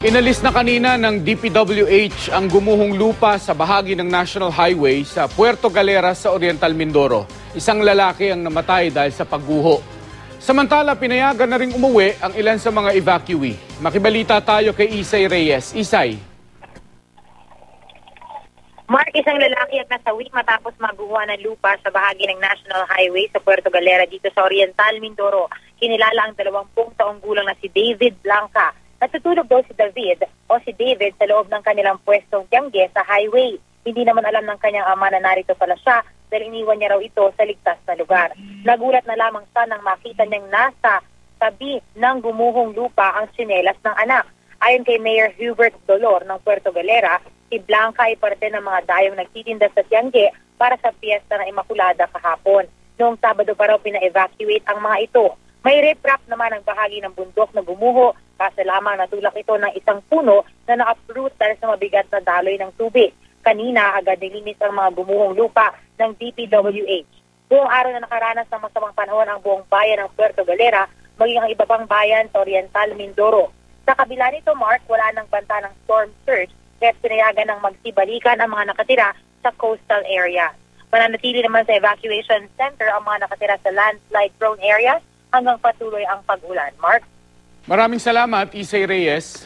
Inalis na kanina ng DPWH ang gumuhong lupa sa bahagi ng National Highway sa Puerto Galera sa Oriental Mindoro. Isang lalaki ang namatay dahil sa pagguho. Samantala, pinayagan na ring umuwi ang ilan sa mga evacuee. Makibalita tayo kay Isay Reyes. Isay. Mark, isang lalaki ang nasawi matapos maguha ng lupa sa bahagi ng National Highway sa Puerto Galera dito sa Oriental Mindoro. Kinilala ang 20 taong gulang na si David Blanca. Natutulog daw si David o si David sa loob ng kanilang pwestong tiyangge sa highway. Hindi naman alam ng kanyang ama na narito pala siya dahil iniwan niya raw ito sa ligtas na lugar. Nagulat na lamang siya nang makita niyang nasa tabi ng gumuhong lupa ang tsinelas ng anak. Ayon kay Mayor Hubert Dolor ng Puerto Galera, si Blanca ay parte ng mga dayong nagtitinda sa tiyangge para sa piyesta ng Imakulada kahapon. Noong Sabado pa raw pina-evacuate ang mga ito. May riprap naman ang bahagi ng bundok na gumuho, kaso lamang natulak ito ng isang puno na na-uproot dahil sa mabigat na daloy ng tubig. Kanina, agad nilinis ang mga gumuhong lupa ng DPWH. Buong araw na nakaranas ng masamang panahon ang buong bayan ng Puerto Galera, maging ang iba pang bayan sa Oriental Mindoro. Sa kabila nito, Mark, wala nang banta ng storm surge, kaya pinayagan ng magsibalikan ang mga nakatira sa coastal area. Mananatili naman sa evacuation center ang mga nakatira sa landslide-prone areas hanggang patuloy ang pag-ulan. Mark? Maraming salamat, Isay Reyes.